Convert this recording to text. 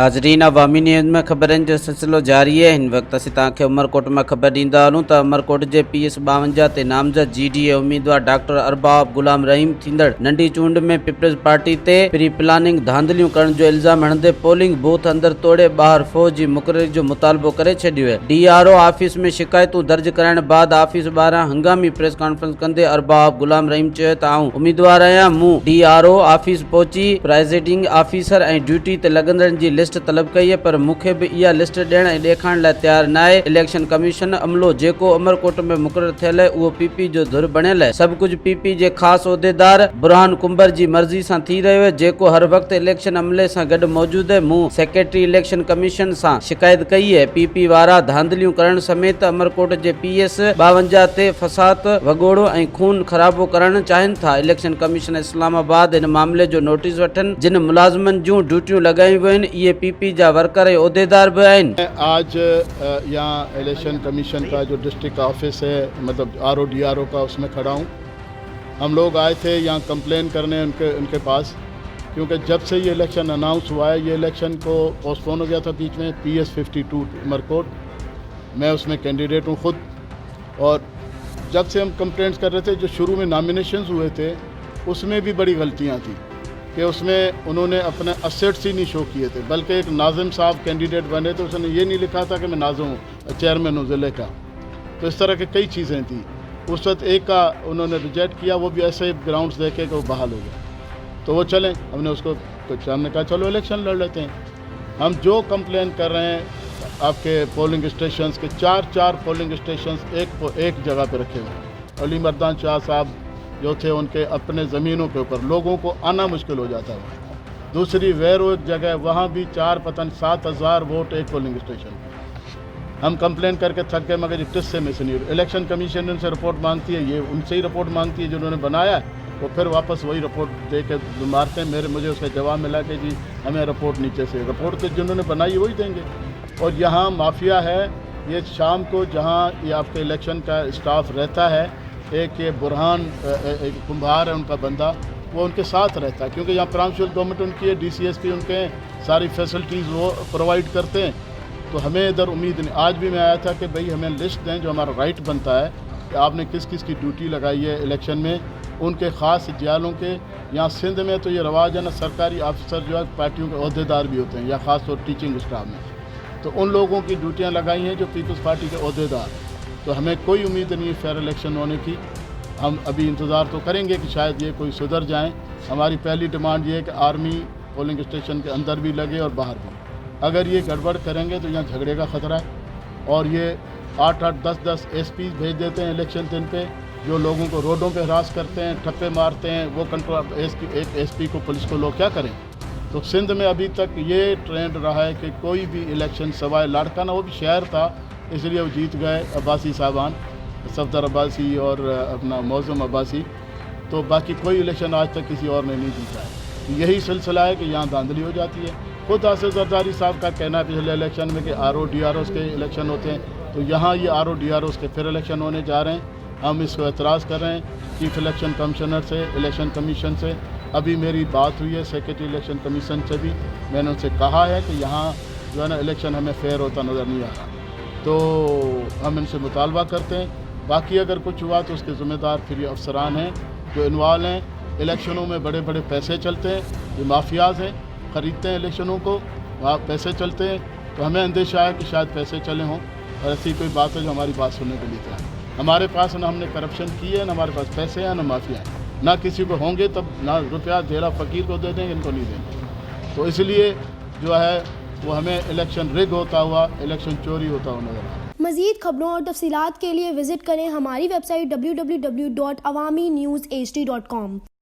नाज़रीन, अवामी न्यूज़ में खबरनि जो सिलसिलो जारी है। हिन वक्त असीं तव्हांखे उमरकोट में ख़बर ॾींदा हलूं त उमरकोट जे PS 52 ते नामज़द GDA उम्मीदवार ڈاکٹر ارباب غلام رحيم ٿيندڙ ننڍي چونڊ में पीपलزپارٽي ते प्री प्लानिंग धांधलियूं करण जो इल्ज़ाम हणंदे पोलिंग बूथ अंदर तोड़े ॿाहिरि फ़ौज जी मुक़ररी जो मुतालबो करे छॾियो आहे। DRO ऑफिस में शिकायतूं दर्ज कराइण बाद ऑफिस ॿाहिरां हंगामी प्रेस कॉन्फ्रेंस कंदे ارباب غلام رحيم चयो त आऊं उम्मीदवार आहियां। मूं DRO ऑफिस पहुची प्रेज़ाइडिंग ऑफिसर ऐं ड्यूटी ते लॻंदड़नि जी लिस्ट तलब कई है, पर मूंखे भी इहा लिस्ट ॾियण ऐं ॾेखारण लाइ तैयार न आहे। इलेक्शन कमीशन अमलो जेको अमरकोट में मुक़रर थियल है उहो PP जो धुर बणियल है। सब कुछ PP जे ख़ास उहिदेदार बुरहान कुंबर जी मर्ज़ी सां थी रहियो है, जेको हर वक्त इलेक्शन अमले सां गॾु मौजूद है। मूं सेक्रेटरी इलेक्शन कमीशन सां शिकायत कई है। PP वारा धांधलियूं करण समेत अमरकोट जे PS 52 ते फसाद, वगोड़ो ऐं खून खराबो करण चाहिनि था। इलेक्शन कमीशन इस्लामाबाद इन मामले जो नोटिस वठनि। जिन मुलाज़िमनि जूं ड्यूटियूं लगाई हुई ये PP जा वर्कर ऐं उहिदेदार भी आहिनि। आज यहाँ इलेक्शन कमीशन का जो डिस्ट्रिक्ट ऑफिस है, मतलब RO DRO का, उसमें खड़ा हूँ। हम लोग आए थे यहाँ कंप्लेन करने उनके पास, क्योंकि जब से ये इलेक्शन अनाउंस हुआ है, ये इलेक्शन को पोस्टपोन हो गया था बीच में। PS 52 उमरकोट, मैं उसमें कैंडिडेट हूँ खुद। और जब से हम कंप्लेंट्स कर रहे थे, जो शुरू में नॉमिनेशंस हुए थे उसमें भी बड़ी गलतियाँ थी कि उसमें उन्होंने अपने असेट्स ही नहीं शो किए थे, बल्कि एक नाज़िम साहब कैंडिडेट बने थे, उसने ये नहीं लिखा था कि मैं नाज़िम हूँ, चेयरमैन हूँ ज़िले का। तो इस तरह की कई चीज़ें थी। उस वक्त एक का उन्होंने रिजेक्ट किया, वो भी ऐसे ग्राउंड्स देखे कि वो बहाल हो गया। तो वो चलें, हमने उसको कुछ, हमने कहा चलो इलेक्शन लड़ लेते हैं। हम जो कंप्लेन कर रहे हैं आपके पोलिंग स्टेशंस के, 4 पोलिंग स्टेशंस एक जगह पे रखे हुए। अली मर्दान शाह साहब जो थे, उनके अपने ज़मीनों के ऊपर लोगों को आना मुश्किल हो जाता है। दूसरी वैरो एक जगह, वहाँ भी 7,000 वोट एक पोलिंग स्टेशन। हम कंप्लेन करके थक गए, मगर किस से में से नहीं। इलेक्शन कमीशन उनसे रिपोर्ट मांगती है, ये उनसे ही रिपोर्ट मांगती है जिन्होंने बनाया है, वो फिर वापस वही रिपोर्ट दे के मारते हैं। मुझे उसका जवाब मिला कि जी हमें रिपोर्ट नीचे से, रिपोर्ट तो जिन्होंने बनाई वही देंगे। और यहाँ माफिया है, ये शाम को जहाँ ये आपके इलेक्शन का स्टाफ रहता है, एक ये बुरहान एक कुंभार है उनका बंदा, वो उनके साथ रहता है, क्योंकि यहाँ प्रांशुअल गवर्नमेंट उनकी है, DCSP उनके सारी फैसिलिटीज़ वो प्रोवाइड करते हैं। तो हमें इधर उम्मीद नहीं। आज भी मैं आया था कि भाई हमें लिस्ट दें, जो हमारा राइट बनता है कि आपने किस किस की ड्यूटी लगाई है इलेक्शन में, उनके ख़ास जियालों के। यहाँ सिंध में तो ये रवाज है ना, सरकारी ऑफिसर जो है पार्टियों के अहदेदार भी होते हैं, या ख़ास तौर टीचिंग स्टाफ में, तो उन लोगों की ड्यूटियाँ लगाई हैं जो पीपल्स पार्टी के अहदेदार। तो हमें कोई उम्मीद नहीं है फेयर इलेक्शन होने की। हम अभी इंतज़ार तो करेंगे कि शायद ये कोई सुधर जाएं। हमारी पहली डिमांड ये है कि आर्मी पोलिंग स्टेशन के अंदर भी लगे और बाहर भी। अगर ये गड़बड़ करेंगे तो यहाँ झगड़े का ख़तरा है। और ये 8-8, 10-10 SP भेज देते हैं इलेक्शन दिन पे, जो लोगों को रोडों पे हरास करते हैं, ठप्पे मारते हैं। वो कंट्रोल एक SP को, पुलिस को लोग क्या करें। तो सिंध में अभी तक ये ट्रेंड रहा है कि कोई भी इलेक्शन सवाए लाड़काना, वो भी शहर था इसलिए वो जीत गए अब्बासी साहबान, सफदर अब्बासी और अपना मौज़म अब्बासी। तो बाकी कोई इलेक्शन आज तक किसी और ने नहीं जीता है। तो यही सिलसिला है कि यहाँ धांधली हो जाती है। खुद आसिफ जरदारी साहब का कहना है पिछले इलेक्शन में कि RO DROs के इलेक्शन होते हैं, तो यहाँ ये RO DROs के फिर इलेक्शन होने जा रहे हैं। हम इसको एतराज़ कर रहे हैं चीफ इलेक्शन कमिश्नर से, इलेक्शन कमीशन से। अभी मेरी बात हुई है सेक्रेटरी इलेक्शन कमीशन से भी, मैंने उनसे कहा है कि यहाँ जो है ना इलेक्शन हमें फेयर होता नज़र नहीं आ रहा, तो हम इनसे मुतालबा करते हैं। बाकी अगर कुछ हुआ तो उसके ज़िम्मेदार फिर ये अफसरान हैं जो इन्वॉल्व हैं। इलेक्शनों में बड़े बड़े पैसे चलते हैं, ये माफियाज हैं, ख़रीदते हैं इलेक्शनों को, वहाँ पैसे चलते हैं। तो हमें अंदेशा है कि शायद पैसे चले हों, और ऐसी कोई बात है जो हमारी बात सुनने के लिए तैयार है। हमारे पास ना हमने करप्शन की है, ना हमारे पास पैसे हैं, ना माफिया है, ना किसी को होंगे, तब ना रुपया देरा फ़कीर को दे देंगे, इनको नहीं देंगे। तो इसलिए जो है वो हमें इलेक्शन रिग होता हुआ, इलेक्शन चोरी होता हुआ नजर आ रहा है। मज़ीद खबरों और तफसीलात के लिए विज़िट करें हमारी वेबसाइट www.awamiNewsHD.com।